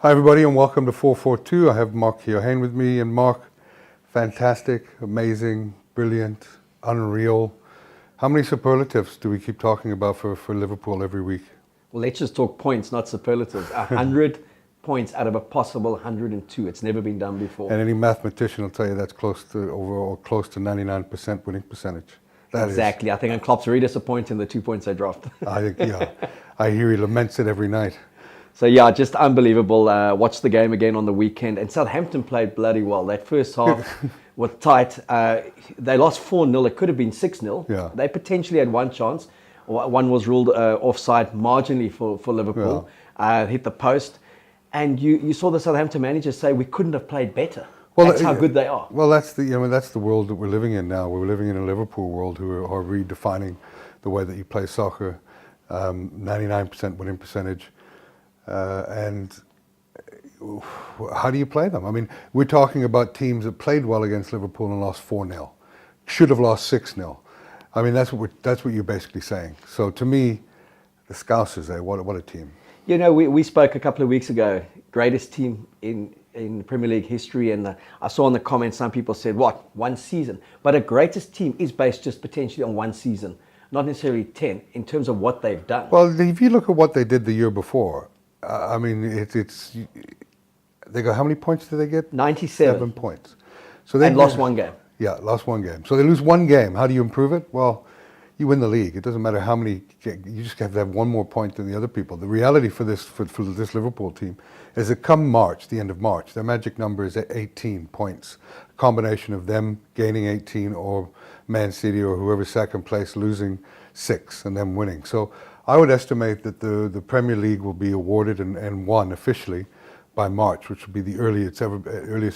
Hi everybody and welcome to 442. I have Mark Keohane with me, and Mark, fantastic, amazing, brilliant, unreal. How many superlatives do we keep talking about for Liverpool every week? Well, let's just talk points, not superlatives. 100 points out of a possible 102. It's never been done before. And any mathematician will tell you that's close to 99% winning percentage. Exactly. I think Klopp's really disappointed in the 2 points they dropped. I hear he laments it every night. So yeah, just unbelievable. Watched the game again on the weekend, and Southampton played bloody well. That first half was tight. They lost 4-0. It could have been 6-0. Yeah. They potentially had one chance. One was ruled offside marginally for Liverpool. Yeah. Hit the post, and you saw the Southampton manager say we couldn't have played better. Well, that's how good they are. Well, that's the world that we're living in now. We're living in a Liverpool world who are redefining the way that you play soccer. 99% winning percentage. And how do you play them? I mean, we're talking about teams that played well against Liverpool and lost 4-0. Should have lost 6-0. I mean, that's what you're basically saying. So to me, the Scousers, what a team. You know, we spoke a couple of weeks ago, greatest team in Premier League history, and I saw in the comments some people said, what, one season? But a greatest team is based just potentially on one season, not necessarily 10, in terms of what they've done. Well, if you look at what they did the year before, I mean, they got, how many points did they get? 97. 7 points. So they lost one game. Yeah, lost one game. So they lose one game. How do you improve it? Well, you win the league. It doesn't matter how many. You just have to have one more point than the other people. The reality for this Liverpool team is that come March, the end of March, their magic number is at 18 points. A combination of them gaining 18 or Man City or whoever's second place losing 6 and them winning. So I would estimate that the Premier League will be awarded and won officially by March, which will be the earliest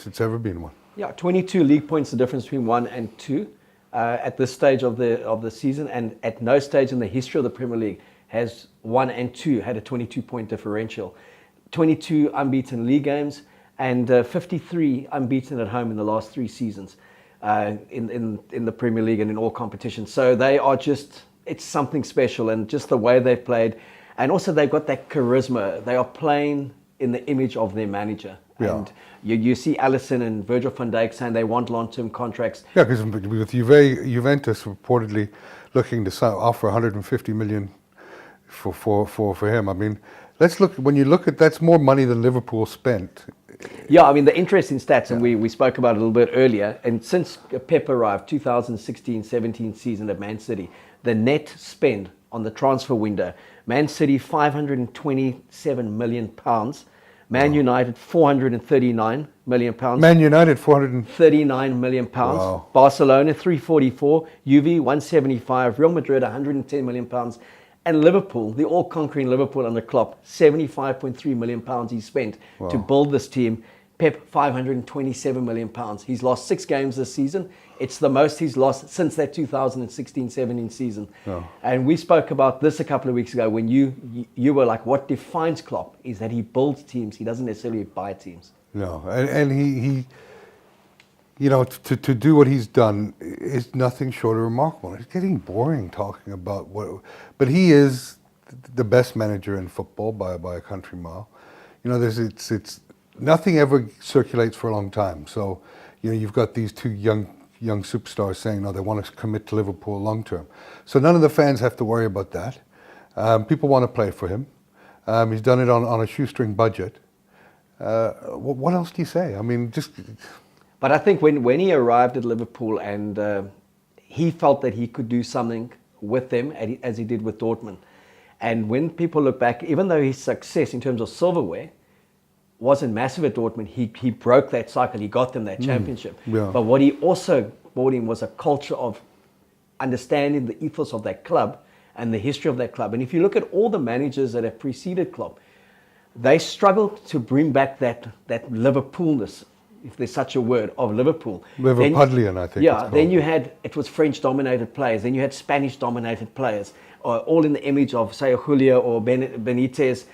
it's ever been won. Yeah, 22 league points, the difference between 1 and 2 at this stage of the season, and at no stage in the history of the Premier League has 1 and 2 had a 22-point differential. 22 unbeaten league games and 53 unbeaten at home in the last 3 seasons in the Premier League and in all competitions. So they are just, it's something special, and just the way they've played, and also they've got that charisma. They are playing in the image of their manager. Yeah. And you see Alisson and Virgil van Dijk saying they want long-term contracts. Yeah, because with Juventus reportedly looking to offer 150 million for him. I mean, when you look at, that's more money than Liverpool spent. Yeah, I mean, the interesting stats, and we spoke about it a little bit earlier, and since Pep arrived, 2016-17 season at Man City, the net spend on the transfer window, Man City £527 million, Man United £439 million. Man United 39 million pounds. Wow. Barcelona 344, Juve 175, Real Madrid 110 million pounds, and Liverpool, the all-conquering Liverpool under Klopp, 75.3 million pounds he spent to build this team. Pep 527 million pounds. He's lost 6 games this season. It's the most he's lost since that 2016-17 season. Oh. And we spoke about this a couple of weeks ago when you were like, what defines Klopp is that he builds teams. He doesn't necessarily buy teams. No, and he you know, to do what he's done is nothing short of remarkable. It's getting boring talking about but he is the best manager in football by a country mile. You know, it's nothing ever circulates for a long time. So, you know, you've got these two young superstars saying, no, they want to commit to Liverpool long term. So none of the fans have to worry about that. People want to play for him. He's done it on a shoestring budget. What else do you say? I mean, just... But I think when he arrived at Liverpool and he felt that he could do something with them as he did with Dortmund. And when people look back, even though his success in terms of silverware wasn't massive at Dortmund, he broke that cycle. He got them that championship. Yeah. But what he also brought in was a culture of understanding the ethos of that club and the history of that club. And if you look at all the managers that have preceded Klopp, they struggled to bring back that Liverpoolness, if there's such a word, of Liverpool. Liverpudlian, I think. Yeah, then it was French-dominated players. Then you had Spanish-dominated players, all in the image of, say, Julio or Benitez.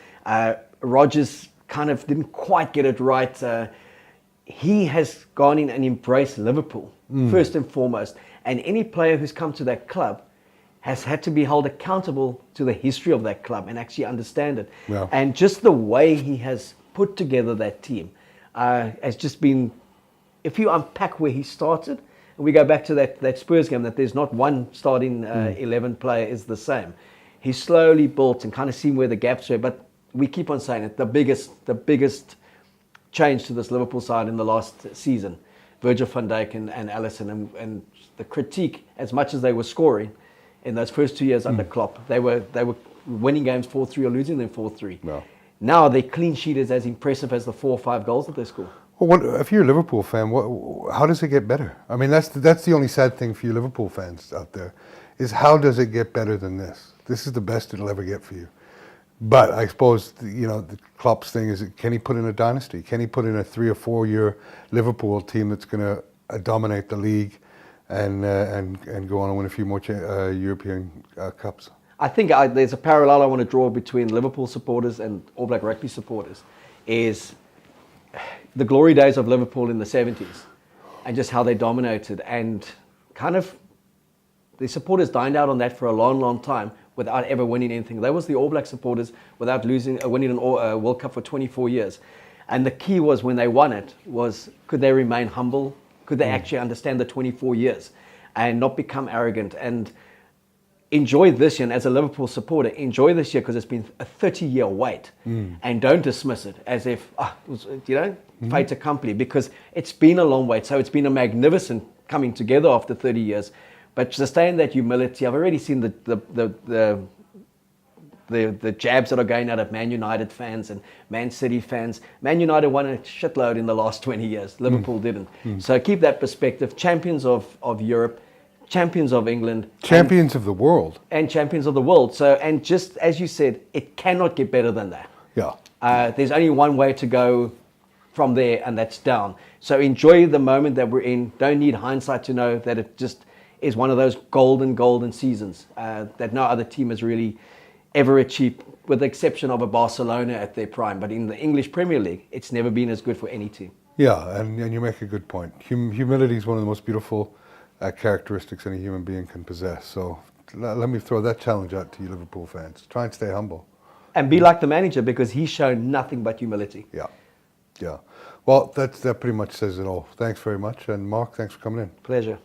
Rodgers kind of didn't quite get it right. He has gone in and embraced Liverpool, first and foremost. And any player who's come to that club has had to be held accountable to the history of that club and actually understand it. Yeah. And just the way he has put together that team has just been, if you unpack where he started, and we go back to that Spurs game, that there's not one starting 11 player is the same. He slowly built and kind of seen where the gaps were, but we keep on saying it, the biggest change to this Liverpool side in the last season, Virgil van Dijk and Alisson, and the critique, as much as they were scoring in those first 2 years under Klopp, they were winning games 4-3 or losing them 4-3. No. Now their clean sheet is as impressive as the 4 or 5 goals that they score. Well, if you're a Liverpool fan, how does it get better? I mean, that's the only sad thing for you Liverpool fans out there, is how does it get better than this? This is the best it'll ever get for you. But I suppose, the Klopp's thing is, can he put in a dynasty? Can he put in a 3 or 4 year Liverpool team that's going to dominate the league and go on and win a few more European Cups? I think there's a parallel I want to draw between Liverpool supporters and All Black Rugby supporters, is the glory days of Liverpool in the 70s and just how they dominated, and kind of the supporters dined out on that for a long, long time without ever winning anything. That was the All Black supporters without winning a World Cup for 24 years. And the key was, when they won it, was could they remain humble? Could they actually understand the 24 years and not become arrogant? And enjoy this year, and as a Liverpool supporter, enjoy this year, because it's been a 30-year wait. And don't dismiss it as if, it was, fait accompli, because it's been a long wait. So it's been a magnificent coming together after 30 years. But sustain that humility. I've already seen the jabs that are going out of Man United fans and Man City fans. Man United won a shitload in the last 20 years. Liverpool didn't. So keep that perspective. Champions of Europe, champions of England. Champions of the world. And champions of the world. So, and just as you said, it cannot get better than that. Yeah. There's only one way to go from there, and that's down. So enjoy the moment that we're in. Don't need hindsight to know that it just is one of those golden seasons that no other team has really ever achieved, with the exception of a Barcelona at their prime. But in the English Premier League, it's never been as good for any team. Yeah, and you make a good point. Humility is one of the most beautiful characteristics any human being can possess. So let me throw that challenge out to you Liverpool fans. Try and stay humble. And be like the manager, because he's shown nothing but humility. Yeah. Well, that pretty much says it all. Thanks very much. And Mark, thanks for coming in. Pleasure.